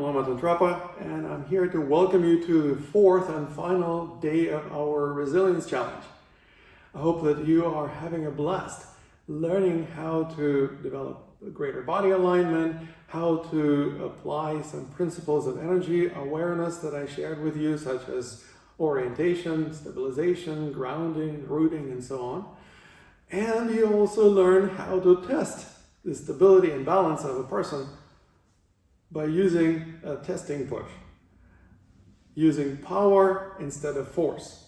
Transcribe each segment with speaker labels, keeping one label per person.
Speaker 1: Mohammed Antrapa, and I'm here to welcome you to the fourth and final day of our Resilience Challenge. I hope that you are having a blast learning how to develop a greater body alignment, how to apply some principles of energy awareness that I shared with you, such as orientation, stabilization, grounding, rooting, and so on. And you also learn how to test the stability and balance of a person by using a testing push, using power instead of force.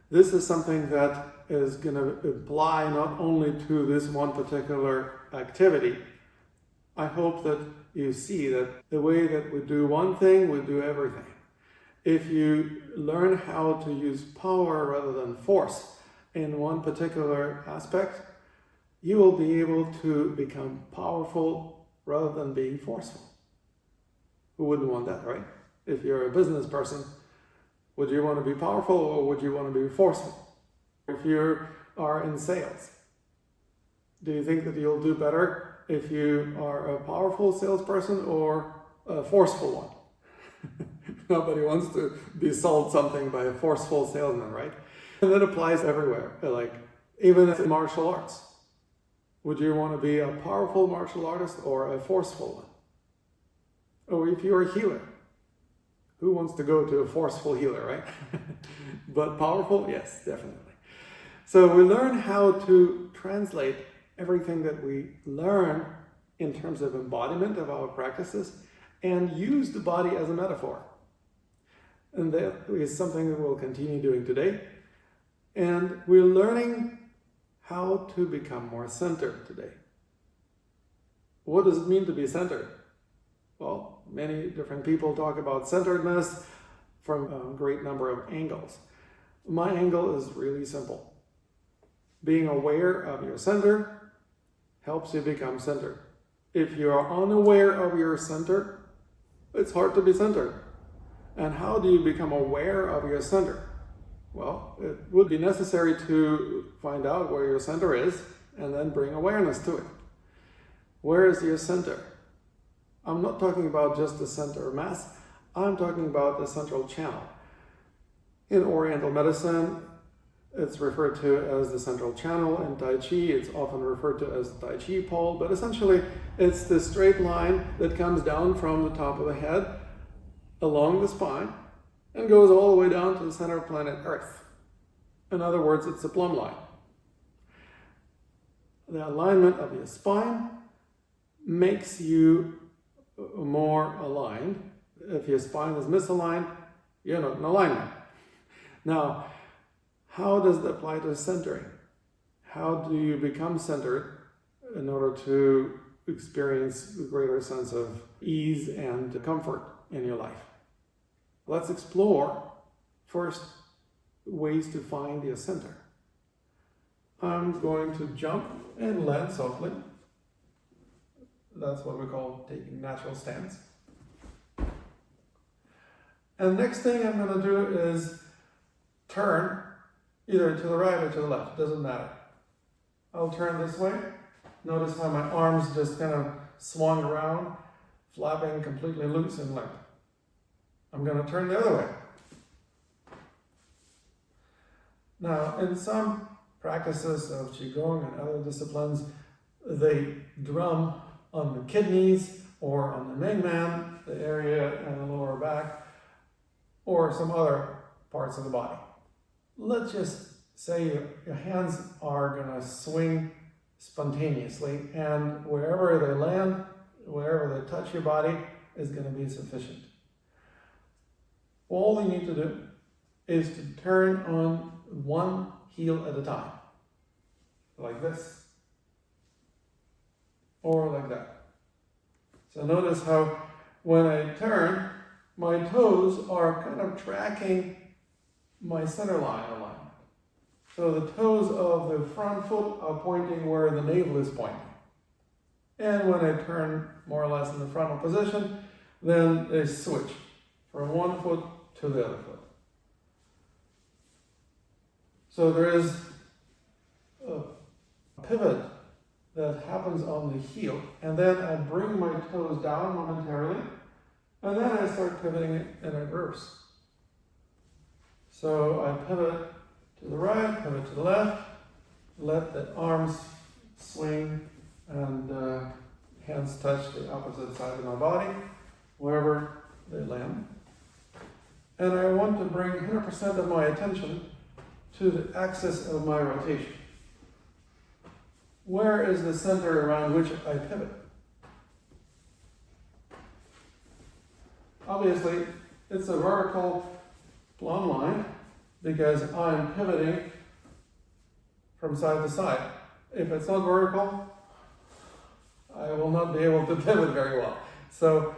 Speaker 1: This is something that is going to apply not only to this one particular activity. I hope that you see that the way that we do one thing, we do everything. If you learn how to use power rather than force in one particular aspect, you will be able to become powerful rather than being forceful. Who wouldn't want that, right? If you're a business person, would you want to be powerful or would you want to be forceful? If you are in sales, do you think that you'll do better if you are a powerful salesperson or a forceful one? Nobody wants to be sold something by a forceful salesman, right? And that applies everywhere, like even in martial arts. Would you want to be a powerful martial artist or a forceful one? Or if you're a healer, who wants to go to a forceful healer, right? But powerful, yes, definitely. So we learn how to translate everything that we learn in terms of embodiment of our practices and use the body as a metaphor. And that is something that we'll continue doing today. And we're learning how to become more centered today. What does it mean to be centered? Well, many different people talk about centeredness from a great number of angles. My angle is really simple. Being aware of your center helps you become centered. If you are unaware of your center, it's hard to be centered. And how do you become aware of your center? Well, it would be necessary to find out where your center is and then bring awareness to it. Where is your center? I'm not talking about just the center of mass, I'm talking about the central channel. In Oriental medicine, it's referred to as the central channel. In Tai Chi, it's often referred to as the Tai Chi pole, but essentially it's the straight line that comes down from the top of the head, along the spine, and goes all the way down to the center of planet Earth. In other words, it's a plumb line. The alignment of your spine makes you more aligned. If your spine is misaligned, you're not in alignment. Now, how does that apply to centering? How do you become centered in order to experience a greater sense of ease and comfort in your life? Let's explore first ways to find your center. I'm going to jump and land softly. That's what we call taking natural stance. And next thing I'm going to do is turn either to the right or to the left, doesn't matter. I'll turn this way. Notice how my arms just kind of swung around, flapping completely loose and limp. I'm going to turn the other way. Now, in some practices of Qigong and other disciplines, they drum on the kidneys or on the Mingmen, the area in the lower back, or some other parts of the body. Let's just say your hands are going to swing spontaneously, and wherever they land, wherever they touch your body, is going to be sufficient. All you need to do is to turn on one heel at a time, like this, or like that. So notice how when I turn, my toes are kind of tracking my center line alignment. So the toes of the front foot are pointing where the navel is pointing. And when I turn more or less in the frontal position, then they switch from one foot to the other foot. So there is a pivot that happens on the heel, and then I bring my toes down momentarily, and then start pivoting it in reverse. So I pivot to the right, pivot to the left, let the arms swing and hands touch the opposite side of my body, wherever they land. And I want to bring 100% of my attention to the axis of my rotation. Where is the center around which I pivot? Obviously, it's a vertical plumb line because I'm pivoting from side to side. If it's not vertical, I will not be able to pivot very well. So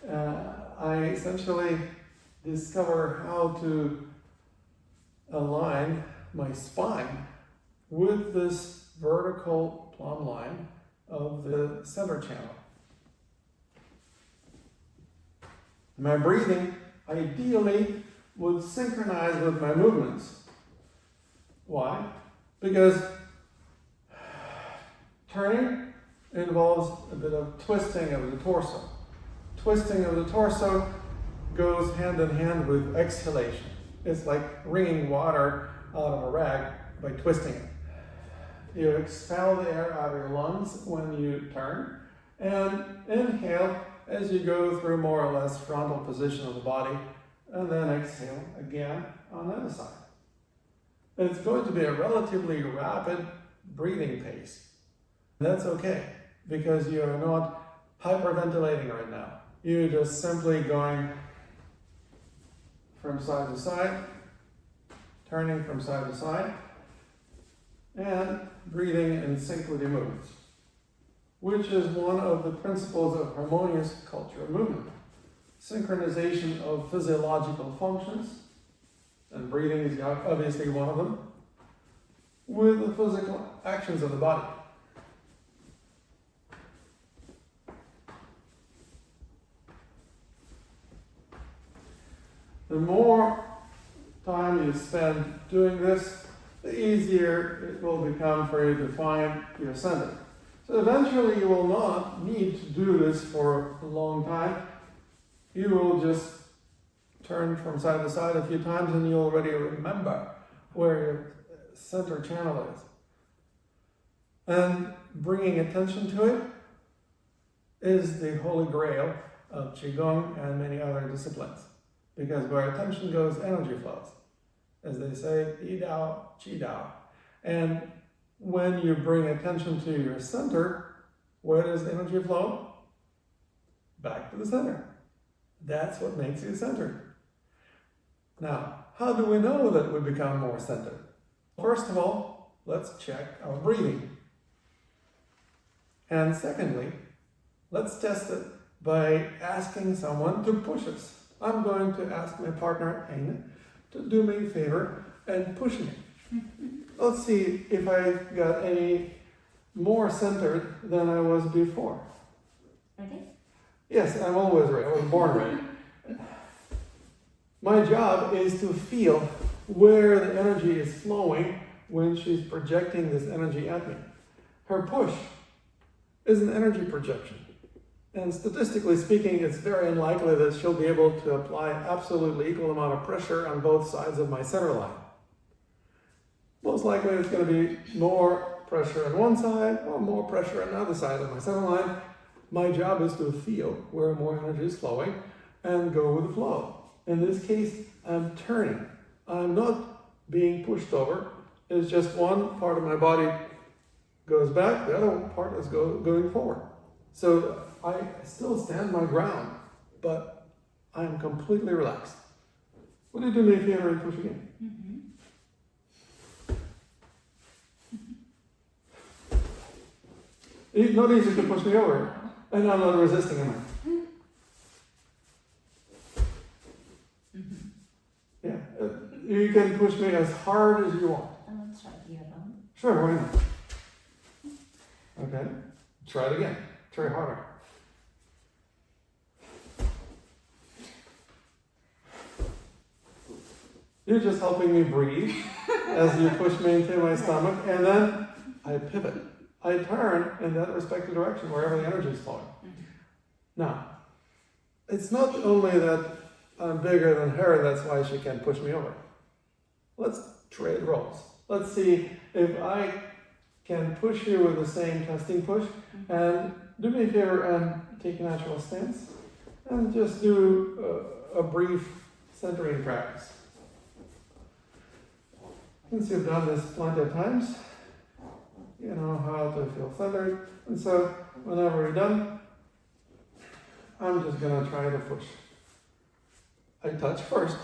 Speaker 1: I essentially discover how to align my spine with this vertical plumb line of the center channel. My breathing ideally would synchronize with my movements. Why? Because turning involves a bit of twisting of the torso. Twisting of the torso goes hand in hand with exhalation. It's like wringing water out of a rag by twisting it. You expel the air out of your lungs when you turn, and inhale as you go through more or less frontal position of the body, and then exhale again on the other side. It's going to be a relatively rapid breathing pace. That's okay, because you are not hyperventilating right now. You're just simply going from side to side, turning from side to side, and breathing in sync with your movements, which is one of the principles of harmonious cultural movement. Synchronization of physiological functions, and breathing is obviously one of them, with the physical actions of the body. The more time you spend doing this, the easier it will become for you to find your center. So eventually you will not need to do this for a long time. You will just turn from side to side a few times and you already remember where your center channel is. And bringing attention to it is the holy grail of Qigong and many other disciplines. Because where attention goes, energy flows. As they say, Yi Dao, Qi Dao. And when you bring attention to your center, where does the energy flow? Back to the center. That's what makes you centered. Now, how do we know that we become more centered? First of all, let's check our breathing. And secondly, let's test it by asking someone to push us. I'm going to ask my partner, Aine, to do me a favor and push me. Let's see if I got any more centered than I was before.
Speaker 2: Ready?
Speaker 1: Yes, I'm always ready. I was born ready. My job is to feel where the energy is flowing when she's projecting this energy at me. Her push is an energy projection. And statistically speaking, it's very unlikely that she'll be able to apply absolutely equal amount of pressure on both sides of my center line. Most likely it's going to be more pressure on one side or more pressure on the other side of my center line. My job is to feel where more energy is flowing and go with the flow. In this case, I'm turning. I'm not being pushed over. It's just one part of my body goes back, the other part is going forward. So I still stand my ground, but I'm completely relaxed. Would you do me a favor and push again? It's not easy to push me over, and I'm not resisting him. Yeah, you can push me as hard as you want.
Speaker 2: I'll try here now.
Speaker 1: Sure, why not? Okay, try it again. Try harder. You're just helping me breathe as you push me into my stomach, and then I pivot. I turn in that respective direction wherever the energy is flowing. Now, it's not only that I'm bigger than her, that's why she can push me over. Let's trade roles. Let's see if I can push you with the same testing push. And do me a favor and take a natural stance and just do a brief centering practice. Since you've done this plenty of times, you know how to feel centered. And so whenever we're done, I'm just gonna try to push. I touch first.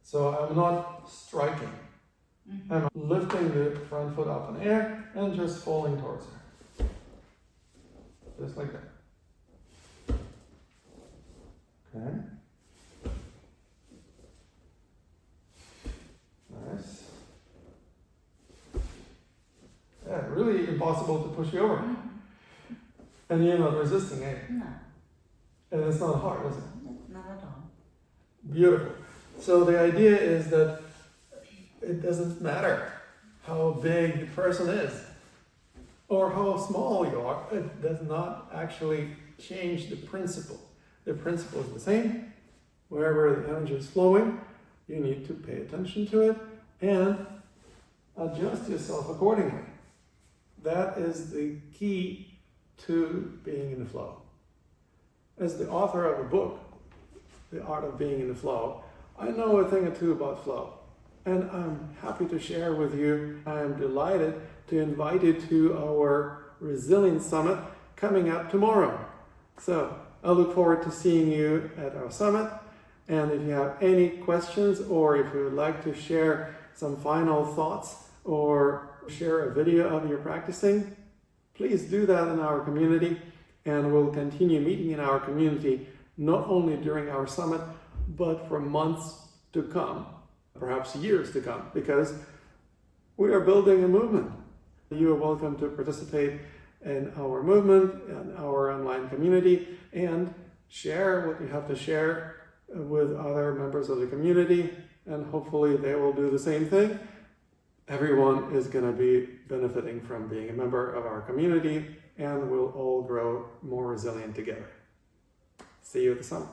Speaker 1: So I'm not striking. I'm lifting the front foot up in the air and just falling towards her. Just like that. Okay. Nice. Yeah, really impossible to push you over. And you're not resisting, eh?
Speaker 2: No,
Speaker 1: And it's not hard, is it?
Speaker 2: not at all.
Speaker 1: Beautiful. So the idea is that it doesn't matter how big the person is or how small you are. It does not actually change the principle. The principle is the same. Wherever the energy is flowing, you need to pay attention to it and adjust yourself accordingly. That is the key to being in the flow. As the author of a book, The Art of Being in the Flow, I know a thing or two about flow. And I'm happy to share with you. I am delighted to invite you to our Resilience Summit coming up tomorrow. So I look forward to seeing you at our summit. And if you have any questions or if you would like to share some final thoughts or share a video of your practicing, please do that in our community. And we'll continue meeting in our community not only during our summit, but for months to come, perhaps years to come, because we are building a movement. You are welcome to participate in our movement and our online community and share what you have to share with other members of the community, and hopefully they will do the same thing. Everyone is going to be benefiting from being a member of our community, and we'll all grow more resilient together. See you at the summit.